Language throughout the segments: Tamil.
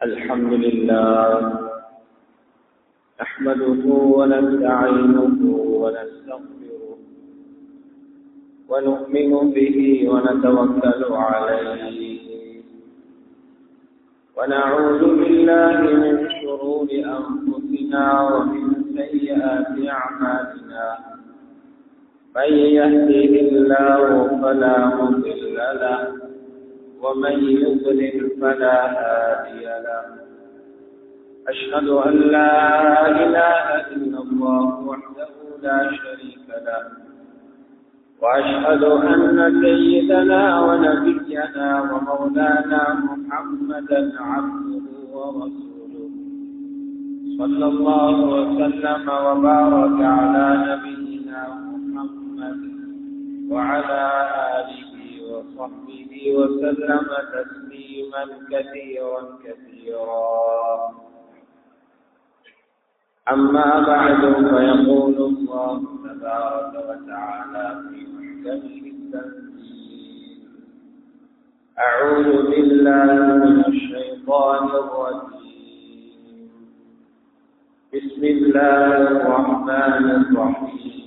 الحمد لله نحمده ونستعينه ونستغفره ونؤمن به ونتوكل عليه ونعوذ بالله من شرور أنفسنا ومن سيئات أعمالنا من يهده الله فلا مضل له ومن يضلل فلا هادي له أشهد أن لا إله إلا الله وحده لا شريك له وأشهد أن سيدنا ونبينا ومولانا محمدا عبده ورسوله صلى الله وسلم وبارك على نبينا محمد وعلى آله وصحبه وسلم تسليما كثيرا أما بعد فيقول الله تبارك وتعالى في محكمه التنزيل أعوذ بالله من الشيطان الرجيم بسم الله الرحمن الرحيم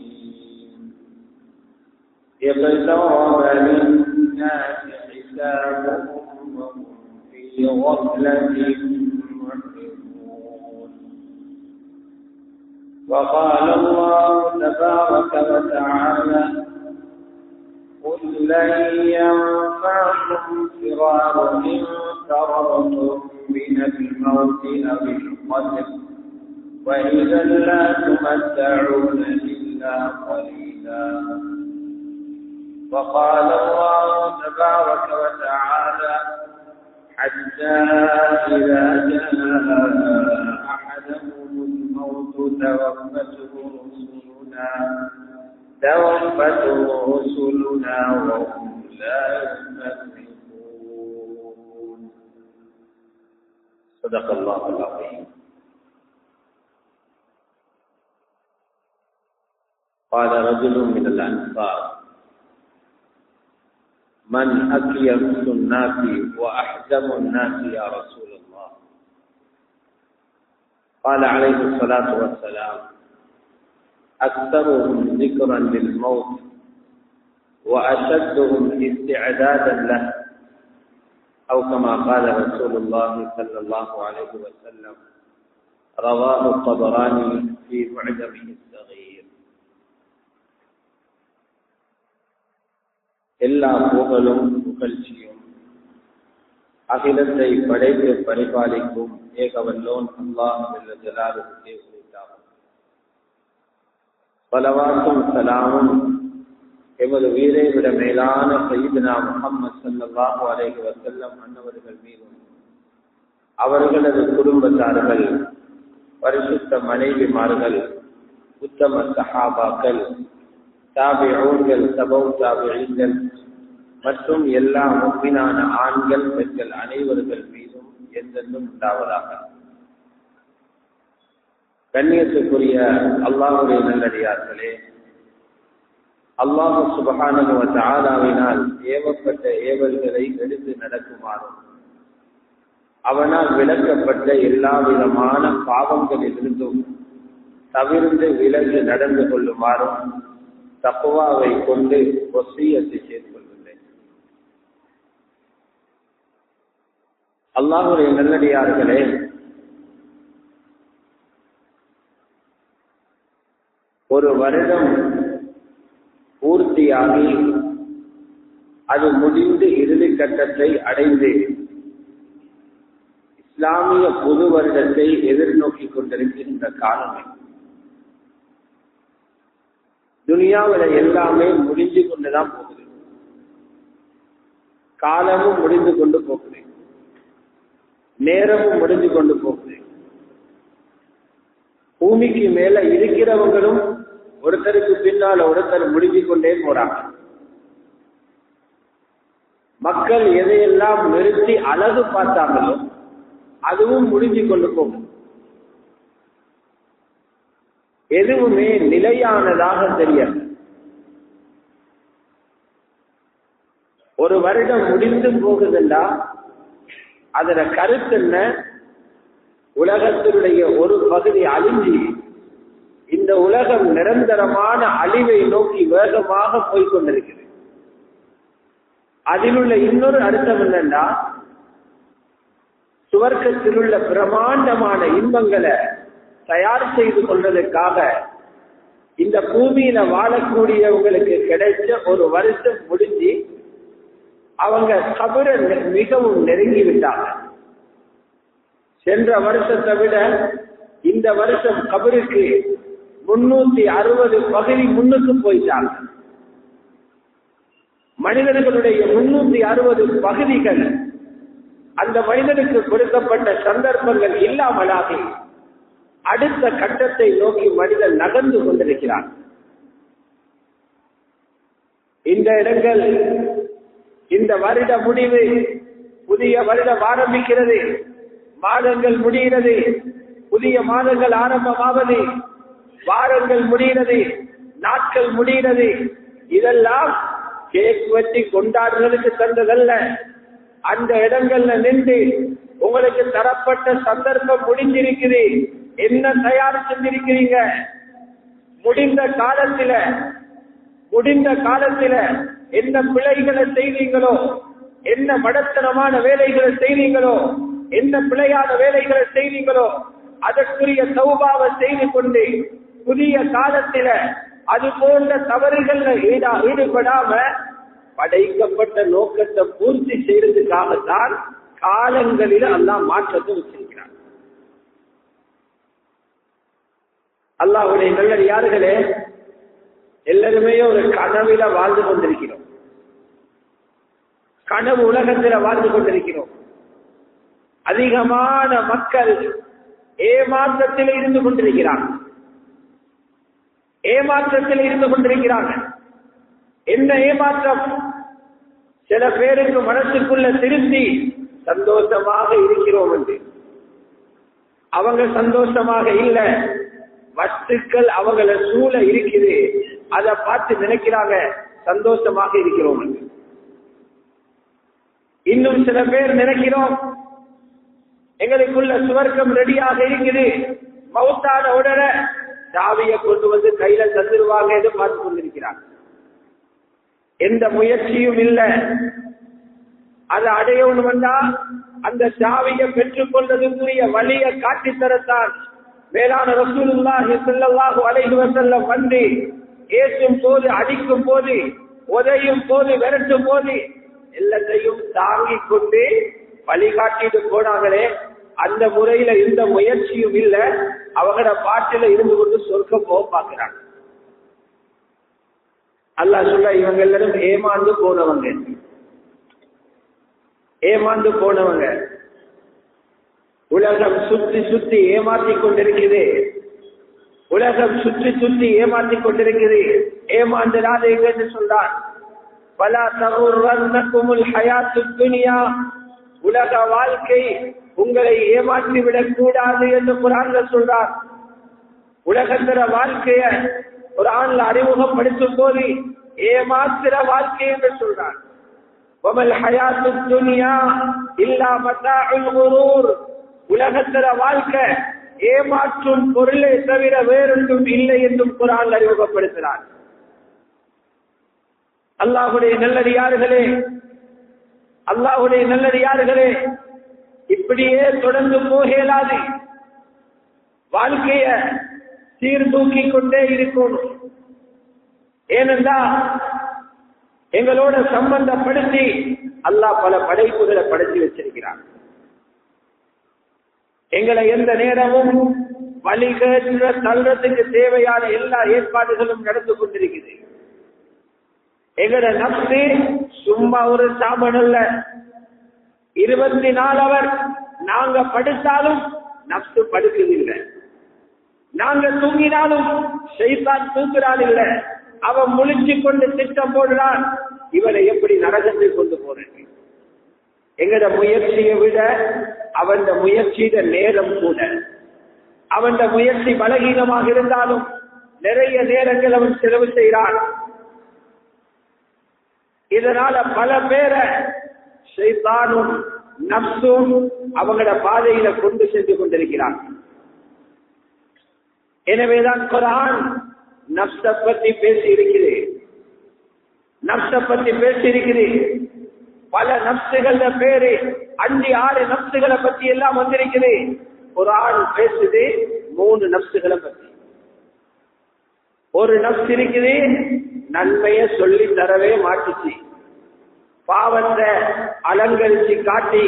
اقترب للناس حسابهم وهم في غفلة معرضون وقال الله تبارك وتعالى قل لن ينفعكم فرار إن فررتم من الموت أو القتل وإذا لا تمتعون إلا قليلا وقال الله تبارك وتعالى حتى إذا جاء أحدهم الموت توفته رسلنا وهم لا يفرقون صدق الله العظيم. قال رجل من الأنصار من أكيس الناس وأحزم الناس يا رسول الله؟ قال عليه الصلاة والسلام أكثرهم ذكرا للموت وأشدهم استعدادا له أو كما قال رسول الله صلى الله عليه وسلم رواه الطبراني في معجمه الصغير. எல்லா புகழும் புகழ்ச்சியும் அகிலத்தை படைத்து பரிபாலிக்கும் ஏகவல்லோன் அல்லாஹ் ஜல்ல ஜலாலுஹுவே உரித்தாகும். ஸலவாத்தும் ஸலாமும் எமது உயிரை விட மேலான சய்யிதுனா முஹம்மது ஸல்லல்லாஹு அலைஹி வஸல்லம் அன்னவர்கள் மீதும் அவர்களது குடும்பத்தார்கள், பரிசுத்த மனைவிமார்கள், உத்தம சஹாபாக்கள், தாபிஊன்கள், தபவு தாபிஈன்கள் மற்றும் எல்லா முஃமினான ஆண்கள் பெண்கள் அனைவர்கள் மீதும் என்றென்றும் உண்டாவதாக. கண்ணியத்துக்குரிய அல்லாஹ்வுடைய நல்லடியார்களே, அல்லாஹ் சுப்ஹானஹு வ தஆலாவினால் ஏவப்பட்ட ஏவல்களை எடுத்து நடக்குமாறும் அவனால் விளக்கப்பட்ட எல்லா விதமான பாவங்களிலிருந்தும் தவிர்த்து விலகி நடந்து கொள்ளுமாறும் தக்வாவை கொண்டு வசியத்தை செய்து கொள்கின்றேன். அல்லாஹ்வுடைய நல்லடியார்களே, ஒரு வருடம் பூர்த்தியாகி அது முடிந்து இறுதி கட்டத்தை அடைந்து இஸ்லாமிய புது வருடத்தை எதிர்நோக்கி கொண்டிருக்கின்ற காலமே. துனியாவில எல்லாமே முடிஞ்சு கொண்டுதான் போகுது, காலமும் முடிந்து கொண்டு போகுது, நேரமும் முடிஞ்சு கொண்டு போகுது. பூமிக்கு மேல இருக்கிறவங்களும் ஒருத்தருக்கு பின்னால ஒருத்தர் முடிஞ்சு கொண்டே போறாங்க. மக்கள் எதையெல்லாம் நிறுத்தி அழகு பார்த்தாங்களோ அதுவும் முடிஞ்சு கொண்டு போகும். எதுவுமே நிலையானதாக தெரியாது. ஒரு வருடம் முடிந்து போகுதுண்டா அதுல கருத்து என்ன? உலகத்தினுடைய ஒரு பகுதி அழிஞ்சி இந்த உலகம் நிரந்தரமான அழிவை நோக்கி வேகமாக போய்கொண்டிருக்கிறது. அதில் உள்ள இன்னொரு அர்த்தம் என்னன்னா, சுவர்க்கத்தில் உள்ள பிரமாண்டமான இன்பங்களை தயார் செய்து கொள்வதற்காக இந்த பூமியில வாழக்கூடியவங்களுக்கு கிடைச்ச ஒரு வருஷம் முடிஞ்சு அவங்க கபரை மிகவும் நெருங்கி விட்டாங்க. சென்ற வருஷத்தை விட இந்த வருஷம் கபருக்கு 360 பகுதி முன்னுக்கு போயிட்டாங்க. மனிதர்களுடைய 360 பகுதிகள் அந்த மனிதனுக்கு கொடுக்கப்பட்ட சந்தர்ப்பங்கள் இல்லாமலாகி அடுத்த கட்டத்தை நோக்கி மனிதன் நகர்ந்து கொண்டிருக்கிறான். இந்த இடங்கள் இந்த வருட முடிவு, புதிய வருடம் ஆரம்பிக்கிறது, மாதங்கள் முடிகிறது, புதிய மாதங்கள் ஆரம்பமாவது, வாரங்கள் முடிகிறது, நாட்கள் முடிகிறது. இதெல்லாம் கேக் வெட்டி கொண்டாடுறதுக்கு தந்ததல்ல. அந்த இடங்கள்ல நின்று உங்களுக்கு தரப்பட்ட சந்தர்ப்பம் முடிஞ்சிருக்குது, என்ன தயார் செஞ்சிருக்கிறீங்க? முடிந்த காலத்தில என்ன பிழைகளை செய்வீங்களோ, என்ன மடத்தனமான வேலைகளை செய்வீங்களோ, என்ன பிழையான வேலைகளை செய்வீங்களோ அதற்குரிய தௌபாவை செய்து கொண்டு புதிய காலத்தில அது போன்ற தவறுகள்ல ஈடுபடாம படைக்கப்பட்ட நோக்கத்தை பூர்த்தி செய்யறதுக்காகத்தான் காலங்களில் அல்லாஹ் மாற்றத்தை வச்சிருக்கிறார். அல்லாஹ்வுடைய நல்லடியார்களே, எல்லாருமே ஒரு கனவில வாழ்ந்து கொண்டிருக்கிறோம். கனவு உலகத்தில் வாழ்ந்து கொண்டிருக்கிறோம். அதிகமான மக்கள் ஏமாற்றத்தில் இருந்து கொண்டிருக்கிறாங்க. என்ன ஏமாற்றம்? சில பேருக்கு மனசுக்குள்ள திருப்தி சந்தோஷமாக இருக்கிறோம் என்று. அவங்க சந்தோஷமாக இல்ல, வஸ்துக்கள் அவங்கள சூழ இருக்குது, அதை பார்த்து நினைக்கிறாங்க சந்தோஷமாக இருக்கிறோம் என்று. இன்னும் சில பேர் நினைக்கிறோம் எங்களுக்குள்ள சுவர்க்கம் ரெடியாக இருக்குது, மௌத்தான உடனே சாவியை கொண்டு வந்து கையில தந்துருவாங்க என்று பார்த்து கொண்டிருக்கிறாங்க. எந்த முயற்சியும் இல்லை. அதை அடையணும்னா அந்த சாவியை பெற்றுக் கொள்வதற்குரிய வழியை காட்டித்தரத்தான் மேலான ரசூலுல்லாஹி ஸல்லல்லாஹு அலைஹி வஸல்லம் வந்து ஏசும் போது, அடிக்கும் போது, உதையும் போது, விரட்டும் போது எல்லாத்தையும் தாங்கிக் கொண்டு வழிகாட்டிட்டு போனாங்களே, அந்த முறையில எந்த முயற்சியும் இல்லை. அவங்களோட பாட்டில இருந்து கொண்டு சொர்க்கம் போக பார்க்கிறாங்க. அல்லாஹ் சொல்ல, இவங்க எல்லாரும் ஏமாந்து போனவங்க. உலகம் சுற்றி சுற்றி ஏமாற்றிக் கொண்டிருக்கிறது. ஏமாந்துடாதீங்க என்று சொல்றான். பலா தகுர்ரன்னகுமுல் ஹயாத்துத் துன்யா, உலக வாழ்க்கை உங்களை ஏமாற்றிவிடக் கூடாது என்று குர்ஆன்ல சொல்றார். உலகத்திற வாழ்க்கைய குர்ஆன்ல அறிமுகப்படுத்தும் போது ஏமாத்திர வாழ்க்கை என்று சொல்றார். வமல் ஹயாத்துத் துன்யா இல்லா மதாஉல் குரூர், உலகத்திற வாழ்க்கை ஏமாற்றும் பொருளை தவிர வேறொன்றும் இல்லை என்றும் குர்ஆன் அறிமுகப்படுத்தினார். அல்லாஹ்வுடைய நல்லடியார்களே, இப்படியே தொடர்ந்து போகலாது. வாழ்க்கைய சீர்தூக்கிக் கொண்டே இருக்கணும். ஏனென்றா எங்களோட சம்பந்தப்படுத்தி அல்லாஹ் பல படைப்புகளை படைத்து வச்சிருக்கிறார். எங்களை எந்த நேரமும் வழிகேற்ற தள்ளுறதுக்கு தேவையான எல்லா ஏற்பாடுகளும் நடந்து கொண்டிருக்கிறது. எங்களோட நப்சு சும்மா ஒரு சாமன் அல்ல. 24 அவர் நாங்க படுத்தாலும் நப்சு படுக்குதில்லை, நாங்க தூங்கினாலும் ஷைத்தான் தூங்குறான் இல்ல. அவன் முழிச்சு கொண்டு திட்டம் போடுறான், இவனை எப்படி நரகத்தில் கொண்டு போறது. எங்கட முயற்சியை விட அவன் முயற்சியிட நேரம் கூட, அவன் முயற்சி பலகீனமாக இருந்தாலும் நிறைய நேரங்கள் அவன் செலவு செய்கிறான். இதனால பல பேரை ஷைத்தானும் நப்சும் அவங்களோட பாதையில கொண்டு சென்று கொண்டிருக்கிறார். எனவேதான் குர்ஆன் நப்ச பத்தி பேசி இருக்கிறது. நப்ச பத்தி பேசி இருக்கிறது. பல நப்சுகள பேரு 5-6 நப்சுகளை பத்தி எல்லாம் வந்திருக்குது. குர்ஆன் பேசுது 3 நப்சுகளை பத்தி. ஒரு நப்சு இருக்குது, நன்மையை சொல்லி தரவே மாட்டுச்சு, பாவத்தை அலங்கரிச்சு காட்டி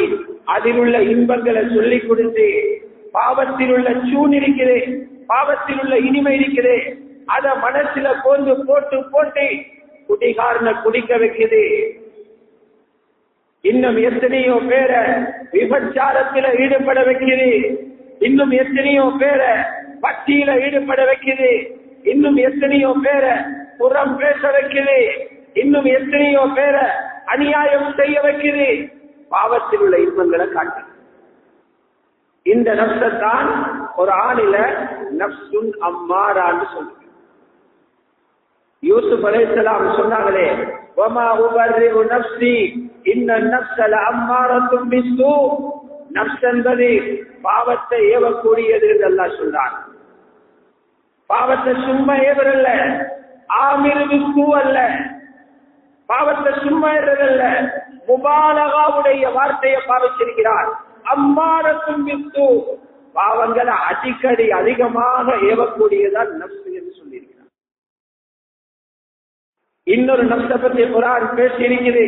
அதில் உள்ள இன்பங்களை சொல்லிக் கொடுத்து, பாவத்தில் உள்ள சூன் இருக்குது, பாவத்தில் உள்ள இனிமை இருக்குது, அத மனசுல போட்டு போட்டு போட்டு குடிகாரனை குடிக்க வைக்குது. இன்னும் எத்தனையோ பேரை விபச்சாரத்தில் ஈடுபட வைக்குது. இன்னும் எத்தனையோ பேரை பக்தியில ஈடுபட வைக்குது. இன்னும் எத்தனையோ பேரை புறம் பேச வைக்குது. இன்னும் எத்தனையோ பேரை அநியாயம் செய்ய வைக்குது. பாவத்தில் உள்ள இன்பங்களை காட்டு. இந்த நப்சத்தான் ஒரு ஆணில நப்சுன் அம்மாரான்னு சொல்லுங்க. யூசுப் அலைஹிஸ்ஸலாம் சொன்னாங்களே, வமா உபர்ரிஉ நஃப்ஸி இன்ன நஃப்ஸ லஅம்மாரத்தும் பிஸ்ஸூ. நஃப்ஸ் என்பது பாவத்தை ஏவக்கூடியது என்று அல்லாஹ் சொல்றான். பாவத்தை சும்மா ஏவரல்ல, ஆமிரு பிஸ்ஸூ அல்ல. பாவத்தை சும்மா ஏறதல்ல, முபாலகாவுடைய வார்த்தையை பாவிச்சிருக்கிறார். அம்மாரத்தும் பிஸ்ஸூ, பாவங்களை அடிக்கடி அதிகமாக ஏவக்கூடியதான் நஃப்ஸ் என்று சொல்லியிருக்கிறார். இன்னொரு நப்ச பத்தி குர்ஆன் பேசி இருக்குது,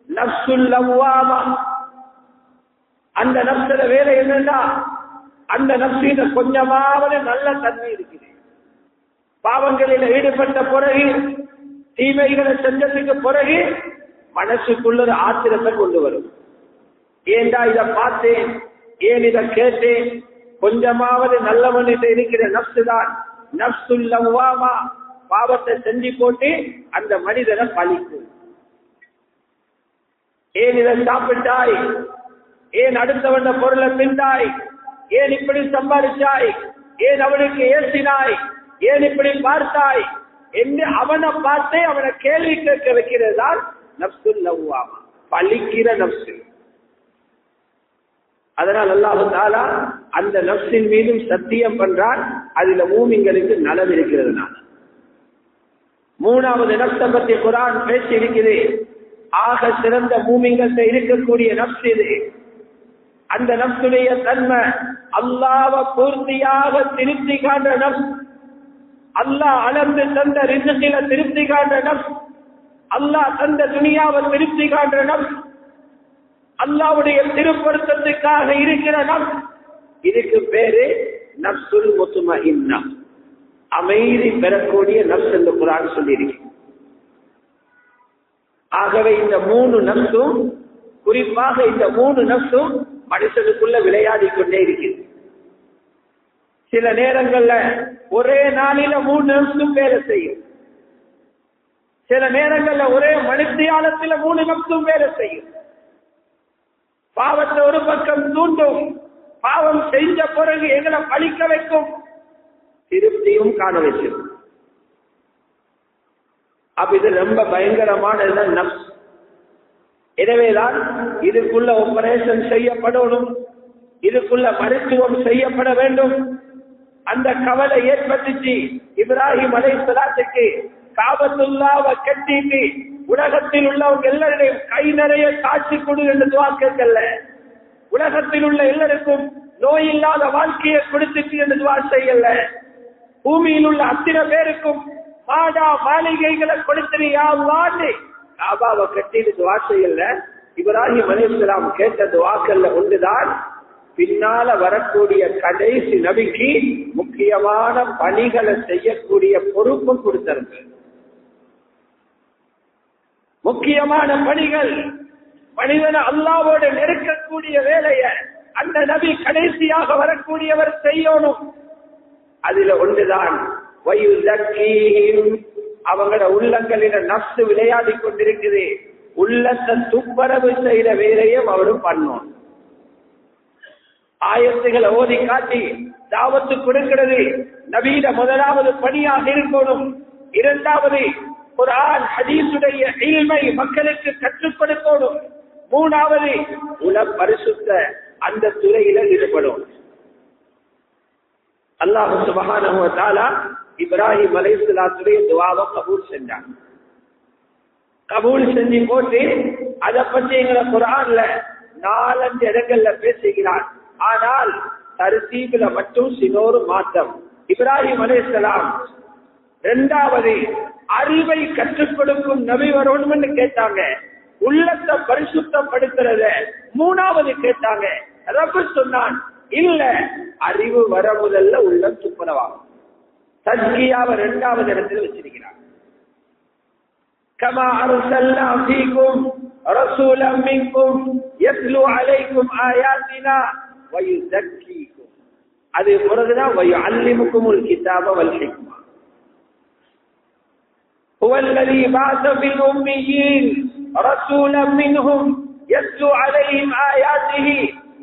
நப்சுல் லவ்வாமா. அந்த நப்சல வேலை என்னன்னா, அந்த நப்சில கொஞ்சமாவது நல்ல தன்மை இருக்குது. பாவங்களில் ஈடுபட்ட பிறகு, தீமைகளை செஞ்சதுக்கு பிறகு மனசுக்குள்ள ஒரு ஆத்திரத்தை கொண்டு வரும். ஏண்டா இதை பார்த்தேன், ஏன் இதை கேட்டேன், கொஞ்சமாவது நல்லவன் இருக்கிற நப்சு தான் நப்சுல் லவ்வாமா. பாவத்தை செஞ்சு போட்டு அந்த மனிதனை பழிக்கும். ஏன் இதை சாப்பிட்டாய், ஏன் அடுத்தவன் பொருளை திண்டாய், ஏன் இப்படி சம்பாதிச்சாய், ஏன் அவனுக்கு ஏசினாய், ஏன் இப்படி பார்த்தாய் என்று அவனை பார்த்தே அவனை கேள்வி கேட்க வைக்கிறது தான் நப்சுல் லவ்வாமா, பழிக்கிற நப்சு. அதனால் அல்லாஹ் தஆலா அந்த நப்சின் மீதும் சத்தியம் பண்றான், அதுல மூமின்களுக்கு நலவு இருக்கிறதுனால. மூணாவது நப்ச பத்தி குர்ஆன் பேசி இருக்குது, ஆக சிறந்த மூமின்கள் இருக்கக்கூடிய நப்ஸ் இது. அந்த நப்சுடைய தன்மை அல்லாஹ்வை பூர்த்தியாக திருப்தி காண்ற நப்ஸ், அல்லாஹ் அளந்து தந்த ரிஸ்கில திருப்தி காண்ற நப்ஸ், அல்லாஹ் தந்த துனியாவை திருப்தி காண்ற நப்ஸ், அல்லாஹ்வுடைய திருப்பொருத்தத்துக்காக இருக்கிற நப்ஸ். இதுக்கு பேரு நப்சுல் முத்மஇன்னா, அமைதி பெறக்கூடிய நப்ஸ் என்று குர்ஆன் சொல்லியிருக்கு. ஆகவே இந்த 3 நப்சும், குறிப்பாக இந்த 3 நப்சும் மனுஷனுக்குள்ள விளையாடி கொண்டே இருக்குது. சில நேரங்கள்ல ஒரே நாளில 3 நப்சும் வேலை செய்யும். சில நேரங்கள்ல ஒரே மனுஷியாலத்துல 3 நப்சும் வேலை செய்யும். பாவத்தை ஒரு பக்கம் தூண்டும், பாவம் செஞ்ச பிறகு எங்களை பழிக்க வைக்கும், திருப்தியும் காண வைக்கும். அப்ப இது ரொம்ப பயங்கரமானதுதான் நப்ஸ். எனவேதான் இதுக்குள்ள ஆபரேஷன் செய்யப்படணும், இதுக்குள்ள மருத்துவம் செய்யப்பட வேண்டும். அந்த கவலை ஏற்பட்டுச்சு இப்ராஹிம் அலைஹிஸ்ஸலாத்துக்கு. காபத்துல்லாவை கட்டிட்டு உலகத்தில் உள்ளவங்க எல்லாரையும் கை நிறைய காட்சி கொடு என்று துஆ கேட்கல. உலகத்தில் உள்ள எல்லாருக்கும் நோய் இல்லாத வாழ்க்கையை கொடுத்துட்டு என்று துஆ செய்யல. பூமியில் உள்ள அத்தனை பேருக்கும் மாடா மாளிகைகளை கொடுத்தியா அல்லாஹ் காபாவை கட்டிட்டு துஆ செய்யல. இப்ராஹிம் அலைஹிஸ்ஸலாம் கேட்ட துஆக்கள்ல ஒன்றுதான், பின்னால வரக்கூடிய கடைசி நபிக்கு முக்கியமான பணிகளை செய்யக்கூடிய பொறுப்பு கொடுத்தாங்க. முக்கியமான பணிகள், மனிதனை அல்லாஹ்வோடு நெருக்கக்கூடிய வேலையை அந்த நபி கடைசியாக வரக்கூடியவர் செய்யணும். அதுல ஒன்றுதான் அவங்களோட உள்ளங்களில நப்சு விளையாடி கொண்டிருக்குது. உள்ளத்தை துப்பரவு செய்யற வேலையும் அவரும் பண்ணணும். ஆயத்துகளை ஓதி காட்டி தாவத்து கொடுக்கிறது நபீட முதலாவது பணியாக இருக்கணும். இரண்டாவது குர்ஆன் ஹதீஸுடைய இல்மை மக்களுக்கு கற்றுக் கொடுக்கணும். மூணாவது உல பரிசுத்த அந்த துறையில ஈடுபடும். அல்லாஹ் சுப்ஹானஹு வ தஆலா இப்ராஹிம் அலைஹிஸ்ஸலாத்துடைய துஆவை கபூல் செஞ்சாங்க. கபூல் செஞ்சு போட்டு அதை பற்றி எங்களை குர்ஆன்ல 4 இடங்கள்ல பேசுகிறார். ஆனால் தர்தீபில மட்டும் சினோரு மாற்றம். இப்ராஹிம் அலைஹிஸ்ஸலாம் இரண்டாவது அறிவை கற்றுக் கொடுக்கும் நபி வரணும்னு கேட்டாங்க. உள்ளத்தை பரிசுத்தப்படுத்துறத மூணாவது கேட்டாங்க. ரப்பு சொன்னான், இல்ல அறிவு வர முதல்ல உள்ளம் துப்புரவாகும். தஸ்கியாவை இரண்டாவது இடத்தில் வச்சிருக்கிறார். கமா அர்சல்னா ஃபீக்கும் ரசூலன் மின்கும் யத்லு அலைக்கும் ஆயாத்தினா வயுஸக்கீக்கும். அது பிறகுதான் வயுஅல்லிமுக்குமுல் கிதாப வல் ஹிக்மா. هو الذي بعث في الأميين رسولا منهم يتلو عليهم آياته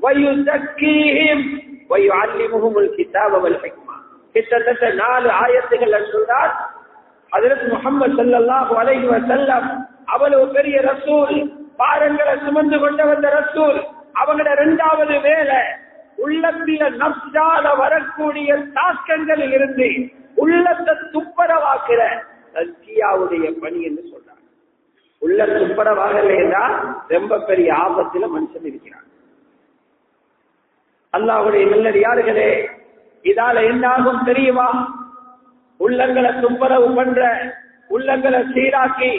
ويزكيهم ويعلمهم الكتاب والحكمة. கிட்டத்தட்ட 4 ஆயத்துகள் சொல்றார். ஹஜ்ரத் முஹம்மது ஸல்லல்லாஹு அலைஹி வஸல்லம் அவ்வளவு பெரிய ரசூல், பாரங்களை சுமந்து கொண்ட வந்த ரசூல். அவங்களோட இரண்டாவது வேலை உள்ளத்தில நப்சால வரக்கூடிய தாக்கங்களில் இருந்து உள்ளத்தை துப்பரவாக்குற தஸ்கியாவுடைய பணி என்று சொல்றாங்க. உள்ள துப்பரவாகலையா ரொம்ப பெரிய ஆபத்துல மனுஷன் இருக்கிறான். அல்லாஹ்வுடைய நல்லடியார்களே, இதால என்ன ஆகும் தெரியுமா? உள்ளங்களை துப்பரவு பண்ற, உள்ளங்களை சீராக்கி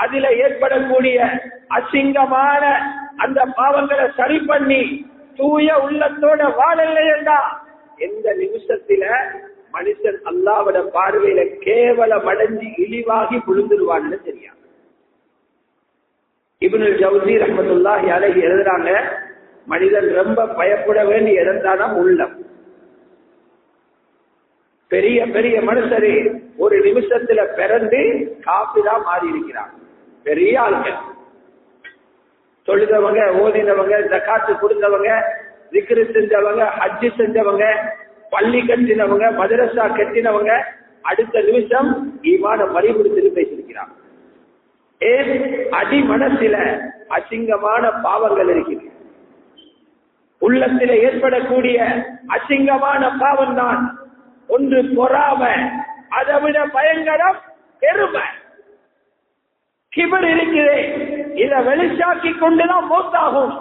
அதில ஏற்படக்கூடிய அசிங்கமான அந்த பாவங்களை சரி பண்ணி தூய உள்ளத்தோட வாழலையா எந்த நிமிஷத்தில மனுஷன் அல்லாஹ்வுடைய பார்வையில கேவலம் அடைஞ்சி இழிவாகி விழுந்துருவான்னு தெரியாது. இப்னுல் ஜௌஸி ரஹ்மத்துல்லாஹி அலைஹி எழுதுறாங்க, மனிதன் ரொம்ப பயப்பட வேண்டிய இடம் தானா உள்ளம். பெரிய பெரிய மனுஷரு ஒரு நிமிஷத்துல பிறந்து காபிரா மாறி இருக்கிறார். பெரிய ஆள்கள், தொழுதவங்க, ஓதினவங்க, ஜகாத்து கொடுத்தவங்க, திக்ரு செஞ்சவங்க, ஹஜ்ஜு செஞ்சவங்க, பள்ளி கட்டினவங்க, மதரசா கட்டினவங்க, அடுத்த நிமிஷம் ஈமான பறிபுடுத்து பேசியிருக்கிறார். ஏன்? அடி மனசில அசிங்கமான பாவங்கள் இருக்கிறது. உள்ளத்தில ஏற்படக்கூடிய அசிங்கமான பாவம் தான் ஒன்று பொறாம, அதை விட பயங்கரம் பெருமை, கிபர் இருக்கிறே. இதை வெளிச்சாக்கி கொண்டுதான் மௌத்தாகும்.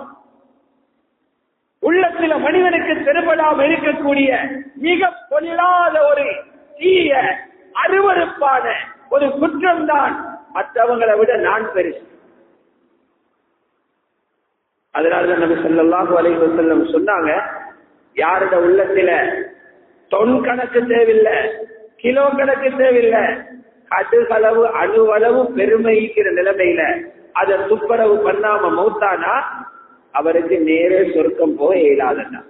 உள்ளத்தில மனிதனுக்கு தெருபடாமல் இருக்கக்கூடிய மிக பொல்லாத ஒரு தீய அருவருப்பான ஒரு குற்றம் தான் மற்றவங்களை விட நான் பெருசு. அதனாலதான் நபி ஸல்லல்லாஹு அலைஹி வஸல்லம் சொன்னாங்க, யாரோட உள்ளத்தில தொன் கணக்கு தேவையில்லை, கிலோ கணக்கு தேவையில்லை, கடுகளவு அணுவளவு பெருமைக்கிற நிலைமையில அதை துப்புரவு பண்ணாம மௌத்தானா அவருக்கு நேரே சொர்க்கம் போக இயலாதா.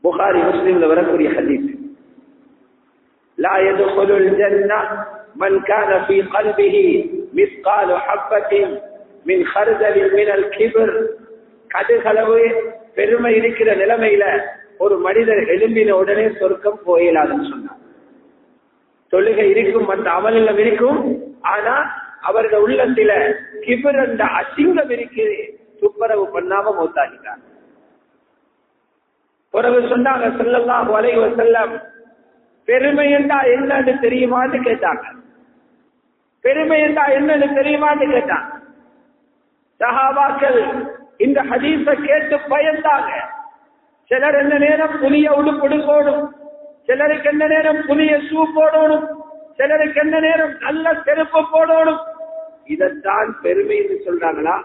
புகாரி முஸ்லிம்ல வரக்கூடிய ஹதீஸ், லா யதுகுலுல் ஜன்னah மன் கான ஃபீ கல்பிஹி மிஸ்காலு ஹப்பத்தின் மின் ஹர்தலின் மினல் கிப்ர். கடுகளவு பெருமை இருக்கிற நிலைமையில ஒரு மனிதர் எழும்பின உடனே சொர்க்கம் போயிடாதுன்னு சொன்னார். தொழுகை இருக்கும், மற்ற அமலில் இருக்கும், ஆனா அவர்கள் உள்ளத்தில கிபர் என்ற அசிங்கம் இருக்குது, துப்புரவு பண்ணாம மௌத்தாகிட்டார். பிறகு சொன்னாங்க ஸல்லல்லாஹு அலைஹி வஸல்லம், பெருமை என்றா என்னன்னு தெரியுமான்னு கேட்டாங்க. பெருமை என்றா என்னன்னு தெரியுமான்னு கேட்டாங்க. சஹாபாக்கள் இந்த ஹதீஸை கேட்டு பயந்தாங்க. சிலர் என்ன நேரம் புதிய உடுப்பு போடும், சிலருக்கு என்ன நேரம் புதிய ஷூ போடணும், சிலருக்கு என்ன நேரம் நல்ல செருப்பு போடணும். இதைத்தான் பெருமை என்று சொல்றாங்களா?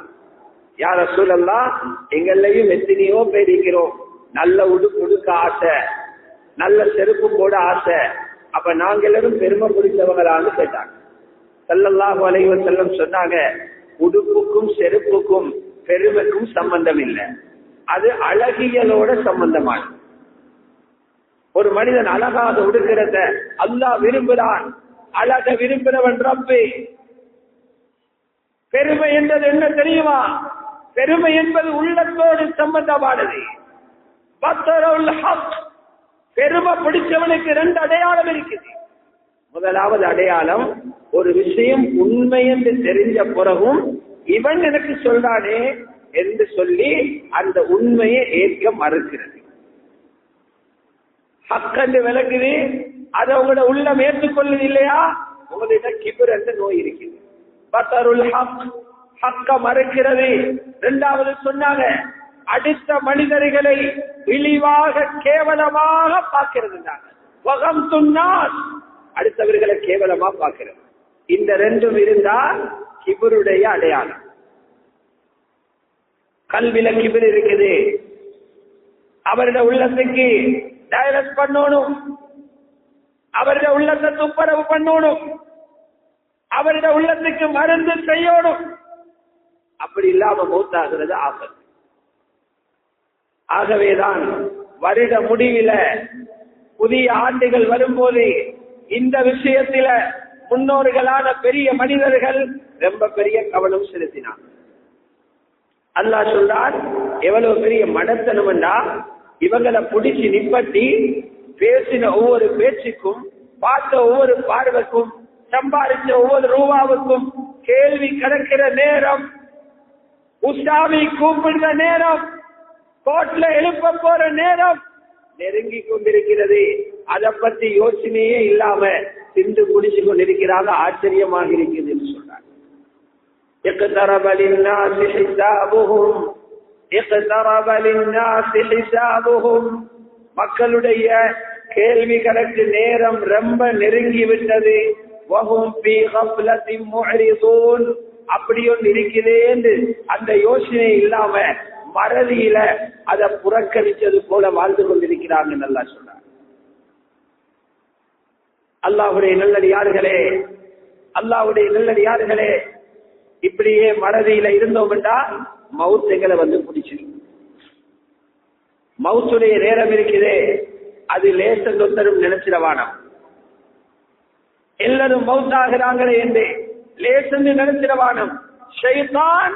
யா ரசூலல்லாஹ், எங்களையும் எத்தனையோ பேர் இருக்கிறோம், நல்ல உடுப்பு உடுக்க ஆசை, நல்ல செருப்பு போட ஆசை, அப்ப நாங்க எல்லாரும் பெருமை பிடிச்சவங்களான்னு கேட்டாங்க. ஸல்லல்லாஹு அலைஹி வஸல்லம் சொன்னாங்க, உடுப்புக்கும் செருப்புக்கும் பெருமைக்கும் சம்பந்தம் இல்லை, அது அழகியலோட சம்பந்தமானது. ஒரு மனிதன் அழகாக உடுக்கிறத அல்லாஹ் விரும்புகிறான், அழக விரும்புகிறவன் ரப்பே. பெருமை என்பது என்ன தெரியுமா? பெருமை என்பது உள்ளத்தோடு சம்பந்தமானது. பத்ருல் ஹக், பெருமை பிடிச்சவனுக்கு 2 அடையாளம் இருக்குது. முதலாவது அடையாளம், ஒரு விஷயம் உண்மை என்று தெரிஞ்ச பிறகும் இவன் எனக்கு சொல்றானே என்று சொல்லி அந்த உண்மையை ஏற்க மறுக்கிறது. ஹக்கண்டு விளக்குது, அதை உங்களோட உள்ளம் ஏற்றுக்கொள்ளுது இல்லையா, உங்களிட கிபர் என்ற நோய் இருக்குது. பத்தருல் ஹக், ஹக்க மறுக்கிறது. இரண்டாவது சொன்னாங்க, அடுத்த மனிதர்களை இழிவாக கேவலமாக பார்க்கிறது. வகம் துன்னாஸ், அடுத்தவர்களை கேவலமா பார்க்கிறது. இந்த ரெண்டும் இருந்தா கிபருடைய அடையாளம். கல்வில கிபர் இருக்குது, அவருடைய உள்ளத்துக்கு டயலஸ் பண்ணணும், அவருடைய உள்ளத்தை துப்புரவு பண்ணணும், அவருடைய உள்ளத்துக்கு மருந்து செய்யணும். அப்படி இல்லாம மௌத்தாகிறது ஆபத்து. ஆகவேதான் வருட முடிவில புதிய ஆண்டுகள் வரும்போது இந்த விஷயத்தில முன்னோர்களான பெரிய மனிதர்கள் ரொம்ப பெரிய கவனம் செலுத்தினார். அல்லாஹ் சொல்றார், எவ்வளவு பெரிய மடத்தனம் என்றா, இவங்களை பிடிச்சி நிப்பட்டி பேசின ஒவ்வொரு பேச்சுக்கும், பார்த்த ஒவ்வொரு பார்வைக்கும், சம்பாதிச்ச ஒவ்வொரு ரூபாவுக்கும் கேள்வி கணக்கிற நேரம், உஷாவி கூப்பிடுற நேரம், கோட்ல எழுப்ப போற நேரம் நெருங்கி கொண்டிருக்கிறது. அதை பத்தி யோசனையே இல்லாம திண்டு குடிச்சு கொண்டிருக்கிறாங்க. ஆச்சரியமாக இருக்குது என்று சொல்றாங்க. اقترب للناس حسابهم اقترب للناس حسابهم, மக்களுடைய கேள்வி கணக்கு நேரம் ரொம்ப நெருங்கி விட்டது. وهم في غفلة معرضون, அப்படி ஒன்று இருக்கிறது என்று அந்த யோசனை இல்லாம மறதியில அதை புறக்கணிச்சது போல வாழ்ந்து கொண்டிருக்கிறாங்க. நல்லா சொல்றாங்க. அல்லாஹ்வுடைய நல்லடியார்களே, அல்லாஹ்வுடைய நல்லடியார்களே, இப்படியே மறதியில இருந்தோம் என்றா மவுத் எங்களை வந்து பிடிச்சிடும். மவுத்துடைய நேரம் இருக்கிறதே, அது லேசன் ஒருத்தரும் நினைச்சிடவானம். எல்லாரும் மவுத்தாகிறாங்களே என்று லேசன் நினைச்சிடவானம். ஷைத்தான்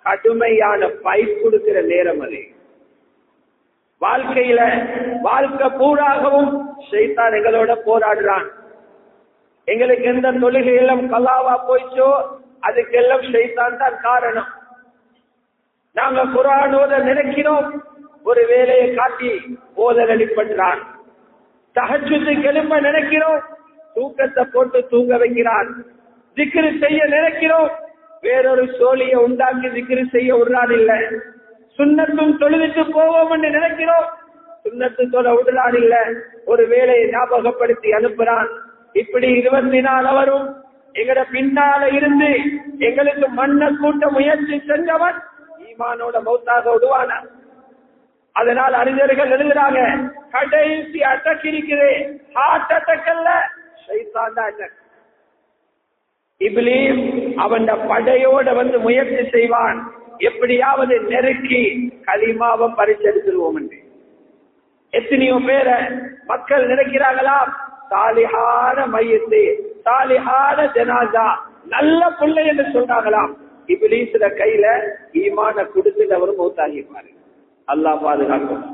கடுமையான பைப் கொடுக்கிற நேரம் அது. வாழ்க்கையில வாழ்க்கை பூராகவும் ஷைத்தான் எங்களோட போராடுறான். எங்களுக்கு எந்த தொழுகை எல்லாம் கலாவா போயிச்சோ அதுக்கெல்லாம் ஷைத்தான் தான் காரணம். நாங்க குர்ஆன் ஓத நினைக்கிறோம், ஒரு வேலையை காட்டி ஓதல் அடிப்பட்டான். தஹஜ்ஜுதுக்கு எழும்ப நினைக்கிறோம், தூக்கத்தை போட்டு தூங்க வைக்கிறான். திக்ரு செய்ய நினைக்கிறோம், வேறொரு சோழியை உண்டாக்கி திக்ரு செய்ய விடுறான். இல்ல சுன்னத்தும் தொழுதுட்டு போவோம் என்று நினைக்கிறோம், சுன்னத்து தொழ விடுறான். இல்ல ஒரு வேலையை ஞாபகப்படுத்தி அனுப்புறான். இப்படி 24 அவரும் எங்கட பின்னால இருந்து எங்களுக்கு மண்ணை கூட்ட முயற்சி செஞ்சவன் ஈமானோட மௌத்தாக விடுவானா? அதனால் அறிஞர்கள் எழுதுறாங்க, கடைசி அட்டாக் இருக்குது, ஹார்ட் அட்டாக் அல்ல, ஷைத்தான் அட்டாக். இப்லீஸ் அவன் படையோட வந்து முயற்சி செய்வான், எப்படியாவது நெருக்கி கலிமாவை பறிச்செடுத்துருவோம் என்று. எத்தனையோ பேரை மக்கள் நினைக்கிறாங்களா, சாலிஹான மையத்து, சாலிஹான ஜனாசா, நல்ல பிள்ளை என்று சொல்றாங்களாம். இப்லீஸ்ல கையில ஈமான கொடுத்துட்டு அவரும் மௌத்தாகிப்பாரு. அல்லாஹ் பாதுகாக்கும்.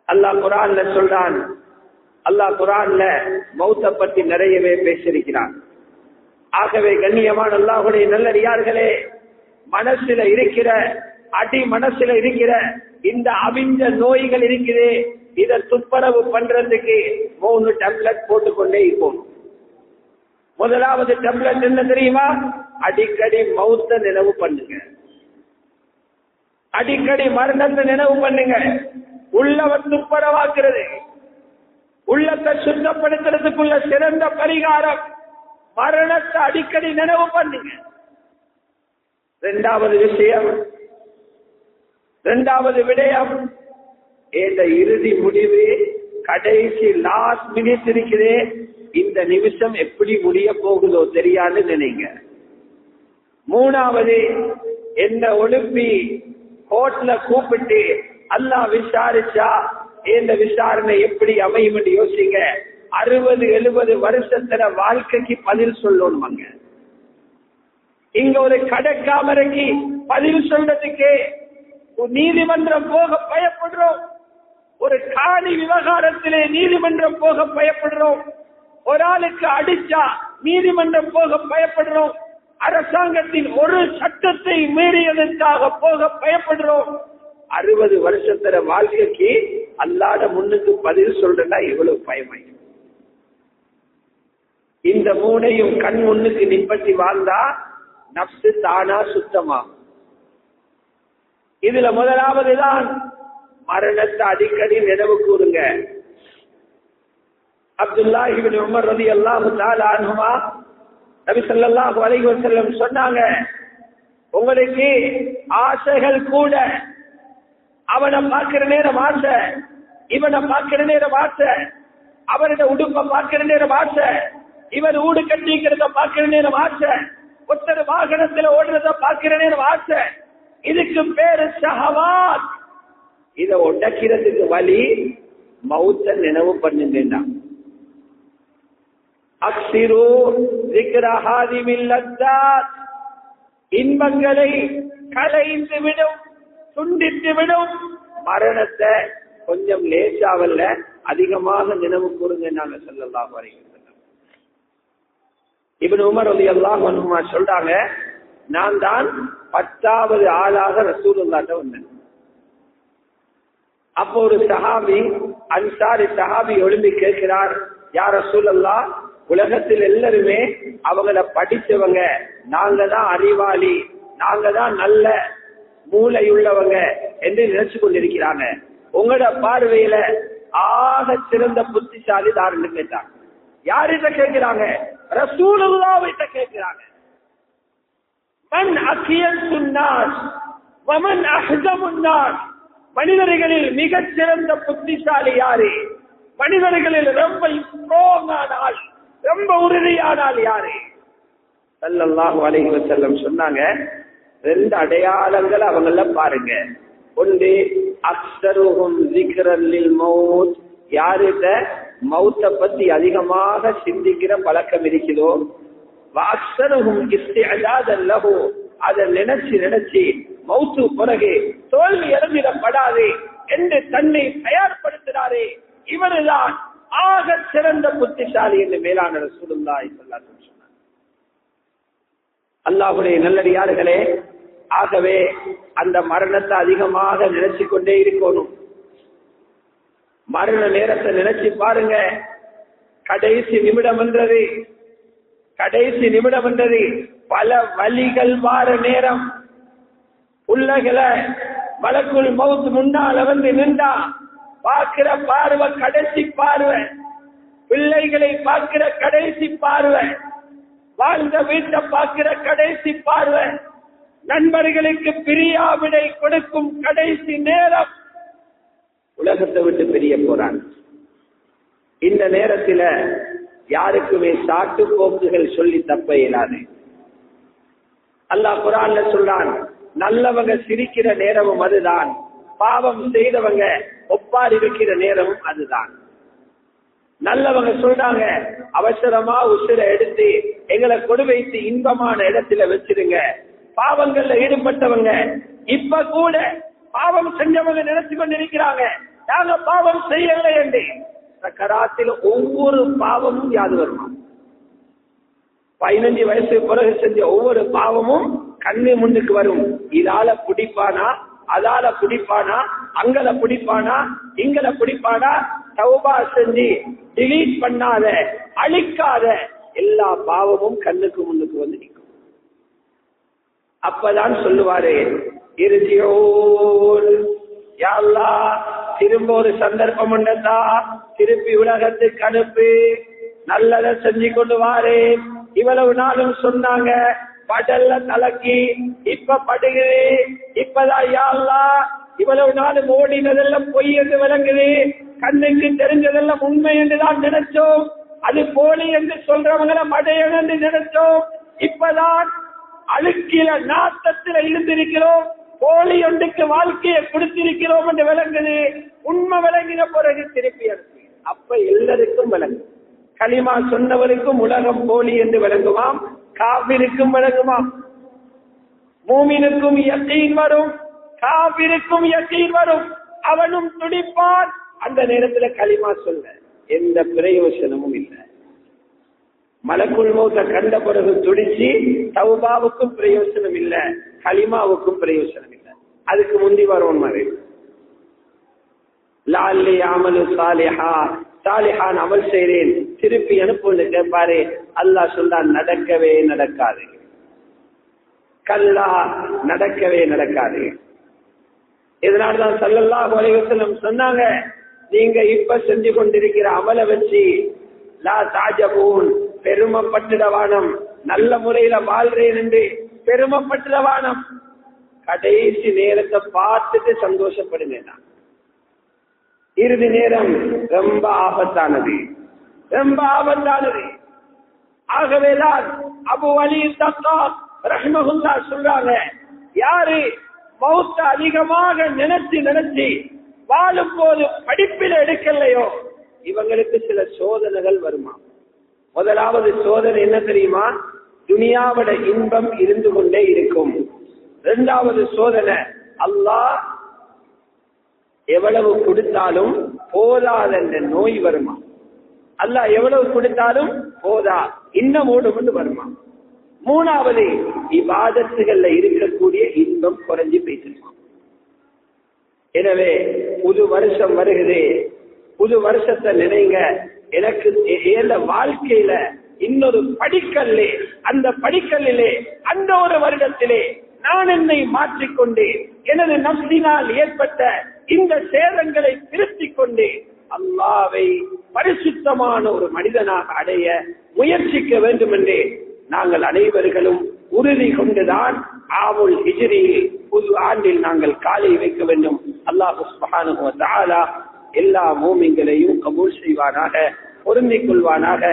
அல்லாஹ் குர்ஆன்ல சொல்றான், அல்லாஹ் குர்ஆன்ல மௌத்தை பற்றி நிறையவே பேசியிருக்கிறான். ஆகவே கண்ணியமான அல்லாஹ்வுடைய நல்லடியார்களே, மனசுல இருக்கிற அடி மனசுல இருக்கிற இந்த அவிஞ்ச நோய்கள் இருக்குது, இதை துப்புரவு பண்றதுக்கு 3 டேப்லெட் போட்டுக்கொண்டே இருக்கும். முதலாவது டேப்லெட் என்ன தெரியுமா? அடிக்கடி மௌத்த நினைவு பண்ணுங்க, அடிக்கடி மரணத்தை நினைவு பண்ணுங்க. உள்ளவ துப்புரவாக்குறது, உள்ளத்தை சுத்தப்படுத்துறதுக்குள்ள சிறந்த பரிகாரம் மரணத்தை அடிக்கடி நினைவு பண்ணுங்க. இரண்டாவது விடயம், இந்த இறுதி முடிவு, கடைசி லாஸ்ட் மினிட் இருக்கிறே, இந்த நிமிஷம் எப்படி முடிய போகுதோ தெரியாது நினைங்க. மூணாவது, என்ன ஒழுப்பி கோர்ட்ல கூப்பிட்டு அல்லாஹ் விசாரிச்சா இந்த விசாரணை எப்படி அமையும் என்று யோசிங்க. 60-70 வருஷத்துல வாழ்க்கைக்கு பதில் சொல்லணுமாங்க. இங்க ஒரு கடைக்காமரைக்கு பதில் சொல்றதுக்கு நீதிமன்றம் போக பயப்படுறோம், ஒரு காணி விவகாரத்திலே நீதிமன்றம் போக பயப்படுறோம், ஒரு ஆளுக்கு அடிச்சா நீதிமன்றம் போக பயப்படுறோம். அரசாங்கத்தின் ஒரு சட்டத்தை மீறியதற்காக போக பயப்படுறோம். 60 வருஷத்துல வாழ்க்கைக்கு அல்லாத முன்னுக்கு பதில் சொல்றா எவ்வளவு பயமாய். இந்த மூணையும் கண் முன்னுக்கு நிப்பட்டி வாழ்ந்தா நப்சு தானா சுத்தமா. இதுல முதலாவதுதான் மரணத்தை அடிக்கடி நினைவு கூறுங்க. அப்துல்லாஹ் இப்னு உமர் ரலியல்லாஹு தஆலா அன்ஹுமா நபி ஸல்லல்லாஹு அலைஹி வஸல்லம் சொன்னாங்க, உங்களுக்கு ஆசைகள் கூட, அவனை பார்க்கிற நேரம் ஆசை, இவனை பார்க்கிற நேரம் ஆசை, அவருடைய உடுப்பை பார்க்கிற நேரம் ஆசை, இவர் ஊடு கட்டிக்கிறத பார்க்கிற நேரம் ஆசை, ஒருத்தர் வாகனத்துல ஓடுறத பார்க்கிற நேரம் ஆசை. இதுக்கு பேரு ஷஹவாத். இதை உடைக்கிறதுக்கு வழி மௌத்த நினைவு பண்ணுங்க. அக்ஸிரு ذِكْرَ هَذِهِ اللَّذَّاتِ இன்பங்களை கலைந்து விடும், துண்டித்து விடும். மரணத்தை கொஞ்சம் லேசாவல்ல அதிகமாக நினைவு கூறுங்க. நாங்க ஸல்லல்லாஹு அலைஹி வஸல்லம் இப்னு உமர் ரலியல்லாஹு அன்ஹுமா சொல்றாங்க, நான் தான் 10வது ஆளாக ரசூலுல்லாஹ்ட்ட வந்தேன். அப்போ ஒரு சஹாபி, அன்சாரி சஹாபி எழும்பி கேட்கிறார், யா ரசூலல்லாஹ், உலகத்தில் எல்லாருமே அவங்கள படிச்சவங்க, நாங்க தான் அறிவாளி, நாங்க தான் நல்ல மூளையுள்ளவங்க என்று நினைச்சு கொண்டிருக்கிறாங்க. உங்களோட பார்வையில ஆக சிறந்த புத்திசாலி தாருன்னு கேட்டாங்க. யார்கிட்ட கேட்கிறாங்க? ரசூலுல்லாஹ்விட்ட கேட்கிறாங்க. மன் அக்யஸுன் நாஸ் வ மன் அஹ்ஸமுன் நாஸ், மனிதர்களில் மிகச் சிறந்த புத்திசாலி யாரு? மனிதர்களில் ரொம்ப ஸ்ட்ராங்கானால், ரொம்ப உறுதியானால் யாரு? ஸல்லல்லாஹு அலைஹி வஸல்லம் சொன்னாங்க, 2 அடையாளங்கள் அவங்கள பாருங்க. ஒன்று, அக்ஸருஹும் ஸிக்ரன் லில் மௌத், யாருட மௌத்த பத்தி அதிகமாக சிந்திக்கிற பழக்கம் இருக்குதோ, வஅக்ஸருஹும் இஸ்திஅதாதன் லஹு, அதை நினைச்சு நினைச்சு மௌத்து பிறகு தோல்வி இறங்கிடப்படாது என்று தன்னை தயார்படுத்தினாரே, இவருதான் ஆக சிறந்த புத்திசாலி என்று மேலான ரசூலுல்லாஹி ஸல்லல்லாஹு அலைஹி வஸல்லம் சொன்னார். அல்லாஹ்வுடைய நல்லடியார்களே, ஆகவே அந்த மரணத்தை அதிகமாக நினைச்சு கொண்டே இருக்கணும். மரண நேரத்தை நினைச்சு பாருங்க. கடைசி நிமிடம் என்றது பல வலிகள் வார நேரம். உள்ளகளை மலக்குல் மௌத் முன்னால வந்து நின்றா பார்க்கிற பார்வை கடைசி பார்வை, பிள்ளைகளை பார்க்கிற கடைசி பார்வை, வாழ்ந்த வீட்டை பார்க்கிற கடைசி பார்வை, நண்பர்களுக்கு பிரியாவிடை கொடுக்கும் கடைசி நேரம். உலகத்தை விட்டு பிரிய போறாங்க. இந்த நேரத்தில் யாருக்குமே சாட்டு போக்குகள் சொல்லி தப்ப இயலாது. அல்லாஹ் குர்ஆன்ல சொல்றான், நல்லவங்க சிரிக்கிற நேரமும் அதுதான், பாவம் செய்தவங்க ஒப்பாரி வைக்கிற நேரமும் அதுதான். நல்லவங்க சொல்றாங்க, அவசரமா உசுரை எடுத்து எங்களை கொடு வைத்து இன்பமான இடத்துல வச்சிருங்க. பாவங்கள்ல ஈடுபட்டவங்க இப்ப கூட பாவம் செஞ்சவங்க நினைச்சு கொண்டிருக்கிறாங்க, நாங்க பாவம் செய்யலை என்று. சக்கராத்தில் ஒவ்வொரு பாவமும் யாது வருமா? 15 வயசு பிறகு செஞ்ச ஒவ்வொரு பாவமும் கண்ணு முன்னுக்கு வரும். இதால பிடிப்பானா, அதால பிடிப்பானா, அங்கல பிடிப்பானா, இங்கல பிடிப்பானா, தௌபா செஞ்சு டிலீட் பண்ணாத, அழிக்காத எல்லா பாவமும் கண்ணுக்கு முன்னுக்கு வந்து நிற்கும். அப்பதான் சொல்லுவாரு, யா அல்லாஹ், திரும்ப ஒரு சந்தர்ப்பம் உண்டா, திருப்பி உலகத்துக்கு அனுப்பு, நல்லதை செஞ்சு கொண்டு வாரேன். இவ்வளவு நாளும் சொன்னாங்க, படல்ல தலக்கி, இப்ப படுகுது, இப்பதான் யா அல்லாஹ் இவ்வளவு நாளும் ஓடினதெல்லாம் பொய் என்று விளங்குது, கண்ணுக்கு தெரிஞ்சதெல்லாம் உண்மை என்றுதான் நினைச்சோம், அது போலி என்று சொல்றவங்களை மடையன் என்று நினைச்சோம், இப்பதான் அழுக்கில நாட்டத்தில் இருந்திருக்கிறோம், போலி ஒன்றுக்கு வாழ்க்கையை கொடுத்திருக்கிறோம் என்று விளங்குது. உண்மை விளங்கின பிறகு திருப்பி அனுப்பி, அப்ப எல்லாருக்கும் விளங்கும். கலிமா சொன்னவருக்கும் உலகம் போலி என்று விளங்குமாம், காபிருக்கும் விளங்குமாம். மூமினுக்கும் யகீன் வரும், காபிருக்கும் யகீன் வரும். அவனும் துடிப்பான். அந்த நேரத்துல கலிமா சொல்ல எந்த பிரயோசனமும் இல்லை. மலக்குல் மௌத்த கண்ட பிறகு துடிச்சு தௌபாவுக்கும் பிரயோசனம் இல்ல, கலிமாவுக்கும் பிரயோசனம் இல்ல. அதுக்கு முந்தி வரும் மாதிரி லாலி அமலு சாலிஹா, சாலிஹான் அமல் செய்றேன் திருப்பி அனுப்புன்னு கேட்பாரு. அல்லாஹ் சொல்றான் நடக்கவே நடக்காது, கல்லா நடக்கவே நடக்காது. இதனால்தான் ஸல்லல்லாஹு அலைஹி வஸல்லம் சொன்னாங்க, நீங்க இப்ப செஞ்சு கொண்டிருக்கிற அமலை வச்சு லா தாஜபூன், பெருமைப்பட்டுடவானம், நல்ல முறையில வாழ்றேன் என்று பெருமைப்பட்டுடவானம், கடைசி நேரத்தை பார்த்துட்டு சந்தோஷப்படுங்க. இறுதி நேரம் ரொம்ப ஆபத்தானது, ரொம்ப ஆபத்தானது. ஆகவேதான் அபு அலி தக்கார் ரஹ்மஹுல்லாஹ் சொல்றாங்க, யாரு மௌத்த அதிகமாக நினைச்சு வாழும் போது படிப்பில் எடுக்கலையோ இவங்களுக்கு சில சோதனைகள் வருமா. முதலாவது சோதனை என்ன தெரியுமா? துனியாவோட இன்பம் இருந்து கொண்டே இருக்கும். இரண்டாவது சோதனை, அல்லாஹ் எவ்வளவு கொடுத்தாலும் போதாத நோய் வருமா. அல்லாஹ் எவ்வளவு கொடுத்தாலும் போதா, இன்னும் ஓடும் வருமா. மூணாவது, இபாதத்துகள்ல இருக்கக்கூடிய இன்பம் குறைஞ்சு போயிட்டு. எனவே புது வருஷம் வருகிறது, புது வருஷத்தை நினைங்க, எனக்கு ஏழ வாழ்க்கையில இன்னொரு படிக்கல்லே, அந்த படிக்கல்லிலே அந்த ஒரு வருடத்திலே நான் என்னை மாற்றிக்கொண்டு எனது நப்சினால் ஏற்பட்ட இந்த சேதங்களை திருத்திக் கொண்டு அல்லாஹ்வை பரிசுத்தமான ஒரு மனிதனாக அடைய முயற்சிக்க வேண்டும் என்று நாங்கள் அனைவர்களும் உறுதி கொண்டுதான் ஆவுல் ஹிஜ்ரியில் புது ஆண்டில் நாங்கள் காலை வைக்க வேண்டும். அல்லாஹ் சுப்ஹானஹு வ தஆலா எல்லா மூமின்களையும் கபூல் செய்வானாக, பொருந்திக் கொள்வானாக.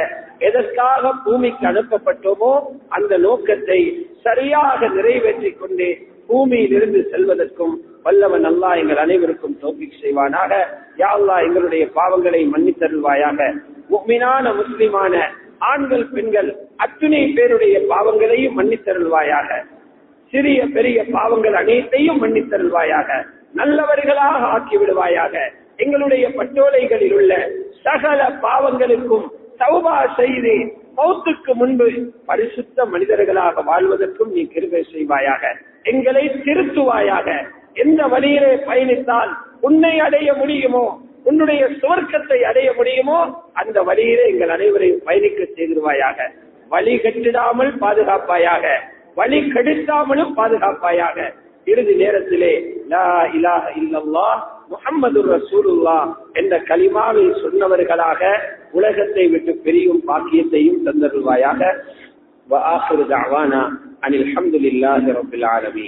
எதற்காக பூமிக்கு அனுப்பப்பட்டோமோ அந்த நோக்கத்தை சரியாக நிறைவேற்றிக் கொண்டு பூமியில் இருந்து செல்வதற்கும் வல்லவன் அல்லாஹ் எங்கள் அனைவருக்கும் தௌஃபீக் செய்வானாக. யா அல்லாஹ் எங்களுடைய பாவங்களை மன்னித்தருள்வாயாக. முஃமினான முஸ்லிமான ஆண்கள் பெண்கள் அத்துணை பேருடைய பாவங்களையும் மன்னித்தருள்வாயாக. சிறிய பெரிய பாவங்கள் அனைத்தையும் மன்னித்தருள்வாயாக. நல்லவர்களாக ஆக்கி விடுவாயாக. எங்களுடைய பட்டோலைகளில் உள்ள சகல பாவங்களுக்கும் தௌபா செய்து மௌத்துக்கு முன்பு பரிசுத்த மனிதர்களாக வாழ்வதற்கும் நீ கிருபை செய்வாயாக. எங்களை திருத்துவாயாக. எந்த வழியிலே பயணித்தால் உன்னை அடைய முடியுமோ, உன்னுடைய சுவர்க்கத்தை அடைய முடியுமோ அந்த வழியிலே எங்கள் அனைவரையும் பயணிக்க செய்திருவாயாக. வழி கட்டிடாமல் பாதுகாப்பாயாக, வழி கெடுத்தாமலும் பாதுகாப்பாயாக. இறுதி நேரத்திலே லா இலாஹ இல்லல்லாஹ் முஹம்மதுர் ரசூலுல்லாஹ் என்ற கலிமாவை சொன்னவர்களாக உலகத்தை விட்டு பிரியும் பாக்கியத்தையும் தந்தருள்வாயாக. வ ஆகிரு தஅவானா அனில் ஹம்துலில்லாஹி ரப்பில் ஆலமீன்.